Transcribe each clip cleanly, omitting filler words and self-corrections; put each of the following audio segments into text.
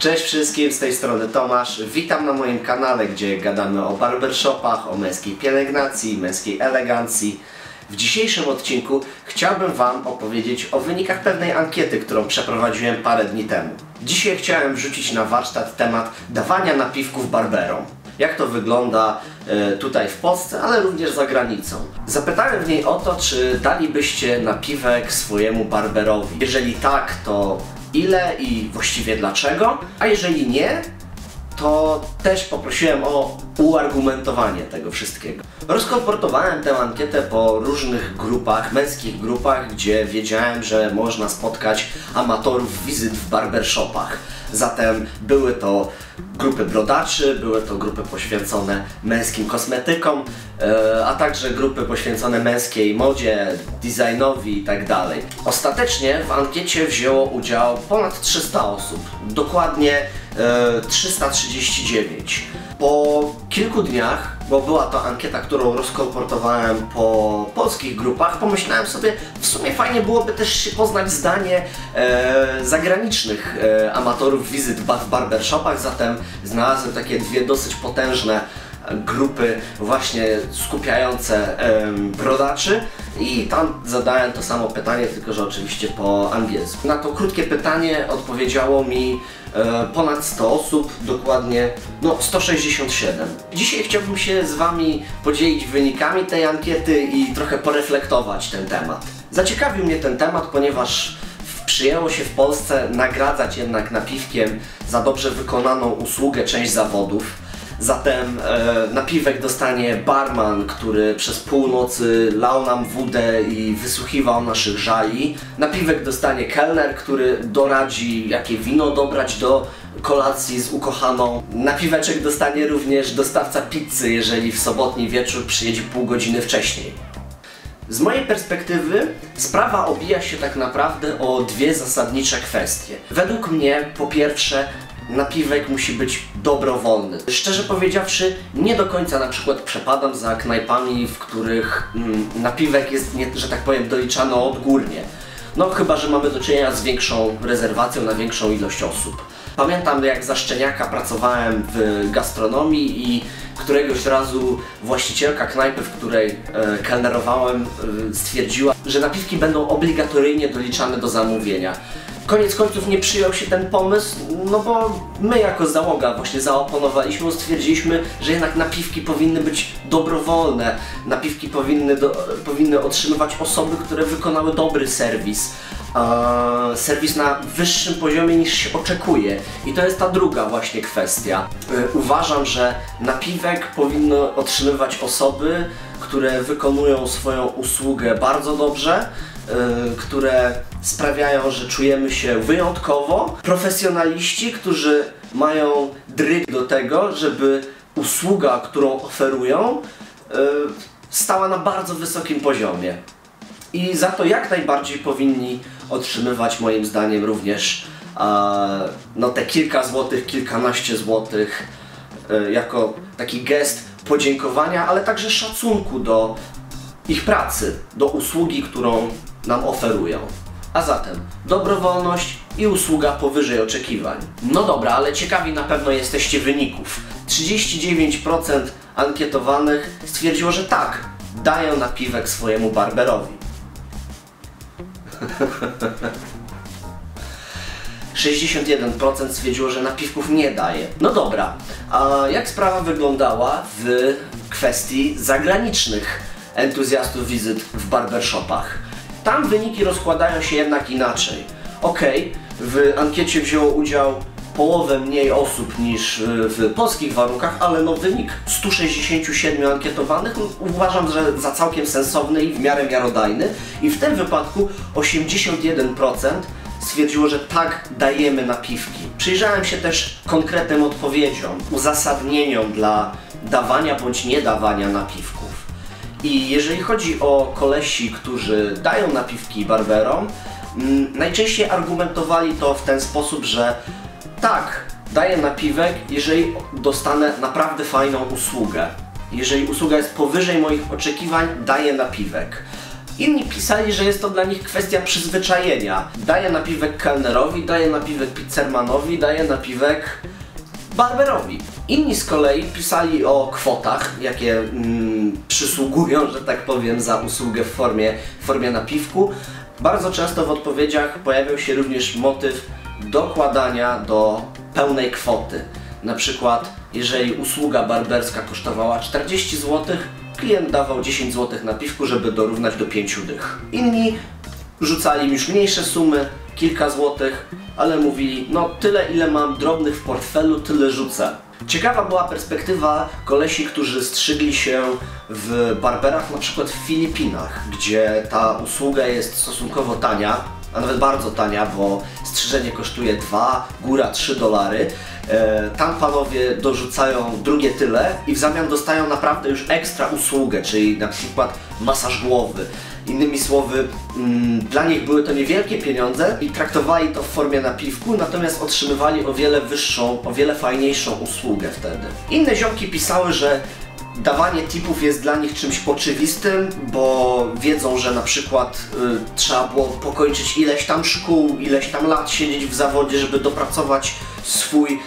Cześć wszystkim, z tej strony Tomasz. Witam na moim kanale, gdzie gadamy o barbershopach, o męskiej pielęgnacji, męskiej elegancji. W dzisiejszym odcinku chciałbym Wam opowiedzieć o wynikach pewnej ankiety, którą przeprowadziłem parę dni temu. Dzisiaj chciałem wrzucić na warsztat temat dawania napiwków barberom. Jak to wygląda tutaj w Polsce, ale również za granicą. Zapytałem w niej o to, czy dalibyście napiwek swojemu barberowi. Jeżeli tak, to ile i właściwie dlaczego? A jeżeli nie, to też poprosiłem o uargumentowanie tego wszystkiego. Rozkolportowałem tę ankietę po różnych grupach, męskich grupach, gdzie wiedziałem, że można spotkać amatorów wizyt w barbershopach. Zatem były to grupy brodaczy, były to grupy poświęcone męskim kosmetykom, a także grupy poświęcone męskiej modzie, designowi itd. Ostatecznie w ankiecie wzięło udział ponad 300 osób, dokładnie 339. Po kilku dniach, bo była to ankieta, którą rozkolportowałem po polskich grupach, pomyślałem sobie, w sumie fajnie byłoby też poznać zdanie zagranicznych amatorów wizyt w barbershopach, zatem znalazłem takie dwie dosyć potężne grupy właśnie skupiające brodaczy i tam zadałem to samo pytanie, tylko że oczywiście po angielsku. Na to krótkie pytanie odpowiedziało mi ponad 100 osób, dokładnie 167. Dzisiaj chciałbym się z Wami podzielić wynikami tej ankiety i trochę poreflektować ten temat. Zaciekawił mnie ten temat, ponieważ przyjęło się w Polsce nagradzać jednak napiwkiem za dobrze wykonaną usługę część zawodów. Zatem napiwek dostanie barman, który przez północy lał nam wódę i wysłuchiwał naszych żali. Napiwek dostanie kelner, który doradzi, jakie wino dobrać do kolacji z ukochaną. Napiweczek dostanie również dostawca pizzy, jeżeli w sobotni wieczór przyjedzie pół godziny wcześniej. Z mojej perspektywy sprawa obija się tak naprawdę o dwie zasadnicze kwestie. Według mnie, po pierwsze, napiwek musi być dobrowolny. Szczerze powiedziawszy, nie do końca na przykład przepadam za knajpami, w których napiwek jest, że tak powiem, doliczany odgórnie. No chyba że mamy do czynienia z większą rezerwacją na większą ilość osób. Pamiętam, jak za szczeniaka pracowałem w gastronomii i któregoś razu właścicielka knajpy, w której kelnerowałem, stwierdziła, że napiwki będą obligatoryjnie doliczane do zamówienia. Koniec końców nie przyjął się ten pomysł, no bo my jako załoga właśnie zaoponowaliśmy, stwierdziliśmy, że jednak napiwki powinny być dobrowolne, napiwki powinny otrzymywać osoby, które wykonały dobry serwis. Serwis na wyższym poziomie niż się oczekuje. I to jest ta druga właśnie kwestia. Uważam, że napiwek powinny otrzymywać osoby, które wykonują swoją usługę bardzo dobrze, które sprawiają, że czujemy się wyjątkowo. Profesjonaliści, którzy mają dryg do tego, żeby usługa, którą oferują, stała na bardzo wysokim poziomie. I za to jak najbardziej powinni otrzymywać moim zdaniem również te kilka złotych, kilkanaście złotych jako taki gest podziękowania, ale także szacunku do ich pracy, do usługi, którą nam oferują. A zatem dobrowolność i usługa powyżej oczekiwań. No dobra, ale ciekawi na pewno jesteście wyników. 39% ankietowanych stwierdziło, że tak, dają napiwek swojemu barberowi. 61% stwierdziło, że napiwków nie daje. No dobra, a jak sprawa wyglądała w kwestii zagranicznych entuzjastów wizyt w barbershopach? Tam wyniki rozkładają się jednak inaczej. Okej, w ankiecie wzięło udział połowę mniej osób niż w polskich warunkach, ale wynik 167 ankietowanych uważam, że za całkiem sensowny i w miarę miarodajny. I w tym wypadku 81% stwierdziło, że tak, dajemy napiwki. Przyjrzałem się też konkretnym odpowiedziom, uzasadnieniom dla dawania bądź nie dawania napiwków. I jeżeli chodzi o kolesi, którzy dają napiwki barberom, najczęściej argumentowali to w ten sposób, że tak, daję napiwek, jeżeli dostanę naprawdę fajną usługę. Jeżeli usługa jest powyżej moich oczekiwań, daję napiwek. Inni pisali, że jest to dla nich kwestia przyzwyczajenia. Daję napiwek kelnerowi, daję napiwek pizzermanowi, daję napiwek barberowi. Inni z kolei pisali o kwotach, jakie przysługują, że tak powiem, za usługę w formie napiwku. Bardzo często w odpowiedziach pojawiał się również motyw dokładania do pełnej kwoty. Na przykład, jeżeli usługa barberska kosztowała 40 zł, klient dawał 10 zł napiwku, żeby dorównać do 5 dych. Inni rzucali już mniejsze sumy, kilka złotych, ale mówili, no tyle ile mam drobnych w portfelu, tyle rzucę. Ciekawa była perspektywa kolesi, którzy strzygli się w barberach, na przykład w Filipinach, gdzie ta usługa jest stosunkowo tania, a nawet bardzo tania, bo strzyżenie kosztuje 2, góra 3 dolary. Tam panowie dorzucają drugie tyle i w zamian dostają naprawdę już ekstra usługę, czyli na przykład masaż głowy. Innymi słowy, dla nich były to niewielkie pieniądze i traktowali to w formie napiwku, natomiast otrzymywali o wiele wyższą, o wiele fajniejszą usługę wtedy. Inne ziomki pisały, że dawanie tipów jest dla nich czymś oczywistym, bo wiedzą, że na przykład trzeba było pokończyć ileś tam szkół, ileś tam lat siedzieć w zawodzie, żeby dopracować swój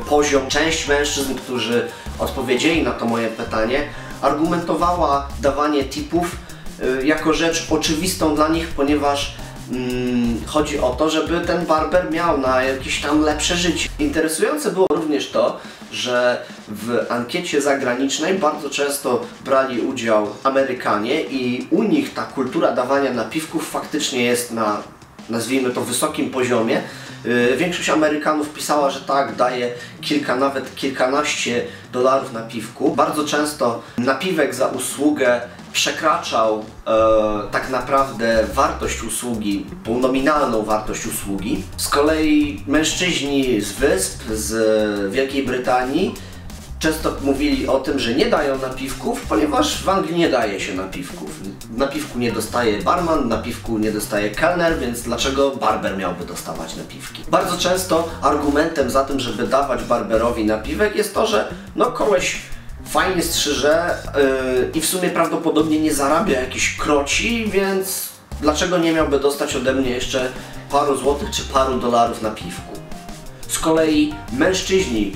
poziom. Część mężczyzn, którzy odpowiedzieli na to moje pytanie, argumentowała dawanie tipów jako rzecz oczywistą dla nich, ponieważ chodzi o to, żeby ten barber miał na jakieś tam lepsze życie. Interesujące było również to, że w ankiecie zagranicznej bardzo często brali udział Amerykanie i u nich ta kultura dawania napiwków faktycznie jest na, nazwijmy to, wysokim poziomie. Większość Amerykanów pisała, że tak, daje kilka, nawet kilkanaście dolarów napiwku. Bardzo często napiwek za usługę przekraczał tak naprawdę wartość usługi, nominalną wartość usługi. Z kolei mężczyźni z wysp, z Wielkiej Brytanii często mówili o tym, że nie dają napiwków, ponieważ w Anglii nie daje się napiwków. Napiwku nie dostaje barman, napiwku nie dostaje kelner, więc dlaczego barber miałby dostawać napiwki? Bardzo często argumentem za tym, żeby dawać barberowi napiwek jest to, że no koleś fajnie strzyże i w sumie prawdopodobnie nie zarabia jakichś kroci, więc dlaczego nie miałby dostać ode mnie jeszcze paru złotych czy paru dolarów napiwku? Z kolei mężczyźni,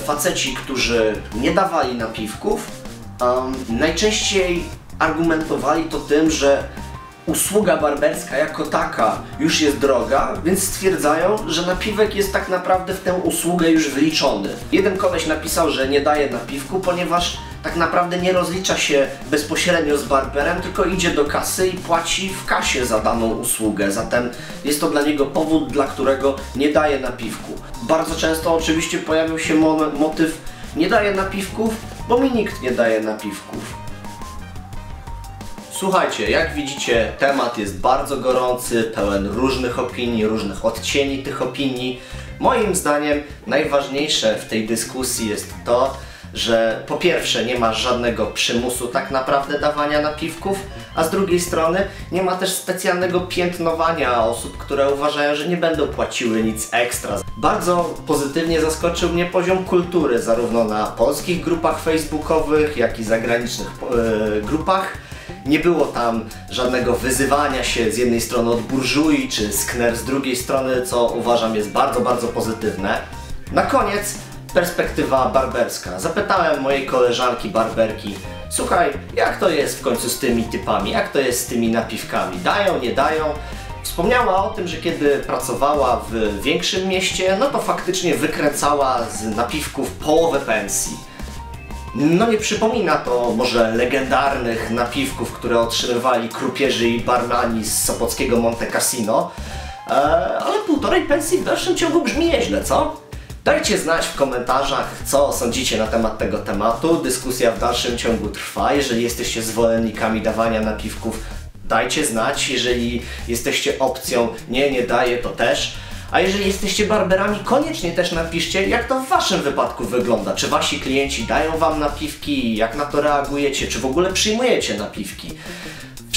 faceci, którzy nie dawali napiwków, najczęściej argumentowali to tym, że usługa barberska jako taka już jest droga, więc stwierdzają, że napiwek jest tak naprawdę w tę usługę już wliczony. Jeden koleś napisał, że nie daje napiwku, ponieważ tak naprawdę nie rozlicza się bezpośrednio z barberem, tylko idzie do kasy i płaci w kasie za daną usługę. Zatem jest to dla niego powód, dla którego nie daje napiwku. Bardzo często oczywiście pojawił się motyw nie daje napiwków, bo mi nikt nie daje napiwków. Słuchajcie, jak widzicie, temat jest bardzo gorący, pełen różnych opinii, różnych odcieni tych opinii. Moim zdaniem najważniejsze w tej dyskusji jest to, że po pierwsze nie ma żadnego przymusu tak naprawdę dawania napiwków, a z drugiej strony nie ma też specjalnego piętnowania osób, które uważają, że nie będą płaciły nic ekstra. Bardzo pozytywnie zaskoczył mnie poziom kultury, zarówno na polskich grupach facebookowych, jak i zagranicznych grupach. Nie było tam żadnego wyzywania się z jednej strony od burżui czy skner z drugiej strony, co uważam jest bardzo, bardzo pozytywne. Na koniec perspektywa barberska. Zapytałem mojej koleżanki barberki: słuchaj, jak to jest w końcu z tymi typami, jak to jest z tymi napiwkami, dają, nie dają? Wspomniała o tym, że kiedy pracowała w większym mieście, no to faktycznie wykręcała z napiwków połowę pensji. No nie przypomina to może legendarnych napiwków, które otrzymywali krupierzy i barmani z sopockiego Monte Cassino, ale półtorej pensji w dalszym ciągu brzmi nieźle, co? Dajcie znać w komentarzach, co sądzicie na temat tego tematu. Dyskusja w dalszym ciągu trwa. Jeżeli jesteście zwolennikami dawania napiwków, dajcie znać. Jeżeli jesteście opcją nie daję, to też. A jeżeli jesteście barberami, koniecznie też napiszcie, jak to w waszym wypadku wygląda. Czy wasi klienci dają wam napiwki, jak na to reagujecie, czy w ogóle przyjmujecie napiwki.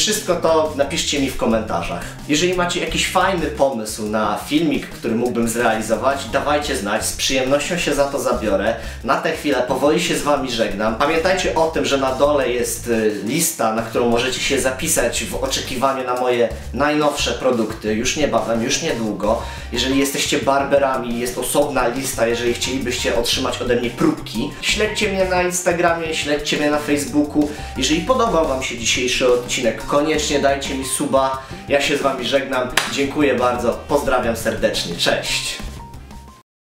wszystko to napiszcie mi w komentarzach. Jeżeli macie jakiś fajny pomysł na filmik, który mógłbym zrealizować, dawajcie znać, z przyjemnością się za to zabiorę. Na tę chwilę powoli się z wami żegnam. Pamiętajcie o tym, że na dole jest lista, na którą możecie się zapisać w oczekiwaniu na moje najnowsze produkty, już niebawem, już niedługo. Jeżeli jesteście barberami, jest osobna lista, jeżeli chcielibyście otrzymać ode mnie próbki. Śledźcie mnie na Instagramie, śledźcie mnie na Facebooku. Jeżeli podobał wam się dzisiejszy odcinek, koniecznie dajcie mi suba. Ja się z wami żegnam, dziękuję bardzo, pozdrawiam serdecznie, cześć!